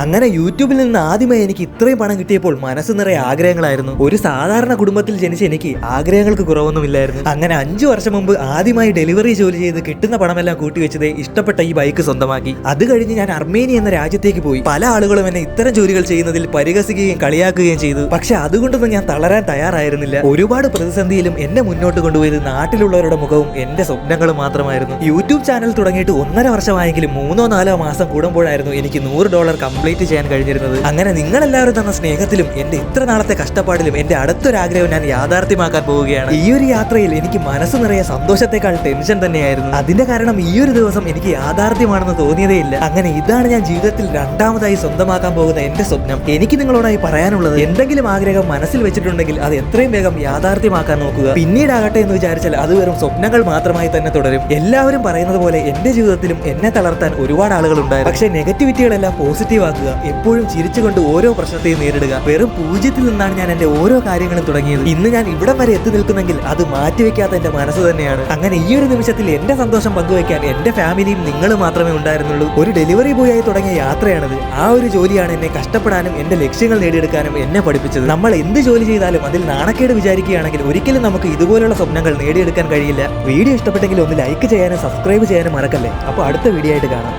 അങ്ങനെ യൂട്യൂബിൽ നിന്ന് ആദ്യമായി എനിക്ക് ഇത്രയും പണം കിട്ടിയപ്പോൾ മനസ്സ് നിറയെ ആഗ്രഹങ്ങളായിരുന്നു. ഒരു സാധാരണ കുടുംബത്തിൽ ജനിച്ച എനിക്ക് ആഗ്രഹങ്ങൾക്ക് കുറവൊന്നുമില്ലായിരുന്നു. അങ്ങനെ 5 വർഷം മുമ്പ് ആദ്യമായി ഡെലിവറി ജോലി ചെയ്ത് കിട്ടുന്ന പണമെല്ലാം കൂട്ടിവെച്ചത് ഇഷ്ടപ്പെട്ട ഈ ബൈക്ക് സ്വന്തമാക്കി. അത് കഴിഞ്ഞ് ഞാൻ അർമേനിയ എന്ന രാജ്യത്തേക്ക് പോയി. പല ആളുകളും എന്നെ ഇത്തരം ജോലികൾ ചെയ്യുന്നതിൽ പരിഹസിക്കുകയും കളിയാക്കുകയും ചെയ്തു. പക്ഷെ അതുകൊണ്ടൊന്നും ഞാൻ തളരാൻ തയ്യാറായിരുന്നില്ല. ഒരുപാട് പ്രതിസന്ധിയിലും എന്നെ മുന്നോട്ട് കൊണ്ടുപോയത് നാട്ടിലുള്ളവരുടെ മുഖവും എന്റെ സ്വപ്നങ്ങളും മാത്രമായിരുന്നു. യൂട്യൂബ് ചാനൽ തുടങ്ങിയിട്ട് 1.5 വർഷമായെങ്കിലും 3-4 മാസം കൂടുമ്പോഴായിരുന്നു എനിക്ക് $100 കംപ്ലീറ്റ് ചെയ്യാൻ കഴിഞ്ഞിരുന്നത്. അങ്ങനെ നിങ്ങളെല്ലാവരും തന്ന സ്നേഹത്തിലും എന്റെ ഇത്ര നാളത്തെ കഷ്ടപ്പാടിലും എന്റെ അടുത്തൊരാഗ്രഹം ഞാൻ യാഥാർത്ഥ്യമാക്കാൻ പോവുകയാണ്. ഈ ഒരു യാത്രയിൽ എനിക്ക് മനസ്സ് നിറയെ സന്തോഷത്തെക്കാൾ ടെൻഷൻ തന്നെയായിരുന്നു. അതിന്റെ കാരണം ഈ ഒരു ദിവസം എനിക്ക് യാഥാർത്ഥ്യമാണെന്ന് തോന്നിയതേ ഇല്ല. അങ്ങനെ ഇതാണ് ഞാൻ ജീവിതത്തിൽ രണ്ടാമതായി സ്വന്തമാക്കാൻ പോകുന്ന എന്റെ സ്വപ്നം. എനിക്ക് നിങ്ങളോടായി പറയാനുള്ളത്, എന്തെങ്കിലും ആഗ്രഹം മനസ്സിൽ വെച്ചിട്ടുണ്ടെങ്കിൽ അത് എത്രയും വേഗം യാഥാർത്ഥ്യമാക്കാൻ നോക്കുക. പിന്നീടാകട്ടെ എന്ന് വിചാരിച്ചാൽ അത് വെറും സ്വപ്നങ്ങൾ മാത്രമായി തന്നെ തുടരും. എല്ലാവരും പറയുന്നത് പോലെ എന്റെ ജീവിതത്തിലും എന്നെ തളർത്താൻ ഒരുപാട് ആളുകൾ ഉണ്ടായിരുന്നു. പക്ഷേ നെഗറ്റിവിറ്റികളെല്ലാം പോസിറ്റീവ് ആക്കുക. എപ്പോഴും ചിരിച്ചുകൊണ്ട് ഓരോ പ്രശ്നത്തെയും നേരിടുക. വെറും 0-ൽ നിന്നാണ് ഞാൻ എന്റെ ഓരോ കാര്യങ്ങളും തുടങ്ങിയത്. ഇന്ന് ഞാൻ ഇവിടം വരെ എത്തി നിൽക്കുന്നെങ്കിൽ അത് മാറ്റിവെക്കാത്ത എന്റെ മനസ്സ് തന്നെയാണ്. അങ്ങനെ ഈ ഒരു നിമിഷത്തിൽ എന്റെ സന്തോഷം പങ്കുവയ്ക്കാൻ എന്റെ ഫാമിലിയും നിങ്ങൾ മാത്രമേ ഉണ്ടായിരുന്നുള്ളൂ. ഒരു ഡെലിവറി ബോയ് ആയി തുടങ്ങിയ യാത്രയാണിത്. ആ ഒരു ജോലിയാണ് എന്നെ കഷ്ടപ്പെടാനും എന്റെ ലക്ഷ്യങ്ങൾ നേടിയെടുക്കാനും എന്നെ പഠിപ്പിച്ചത്. നമ്മൾ എന്ത് ജോലി ചെയ്താലും അതിൽ നാണക്കേട് വിചാരിക്കുകയാണെങ്കിൽ ഒരിക്കലും നമുക്ക് ഇതുപോലുള്ള സ്വപ്നങ്ങൾ നേടിയെടുക്കാൻ കഴിയില്ല. വീഡിയോ ഇഷ്ടപ്പെട്ടെങ്കിൽ ഒന്ന് ലൈക്ക് ചെയ്യാനും സബ്സ്ക്രൈബ് ചെയ്യാനും മറക്കല്ലേ. അപ്പോൾ അടുത്ത വീഡിയോ ആയിട്ട് കാണാം.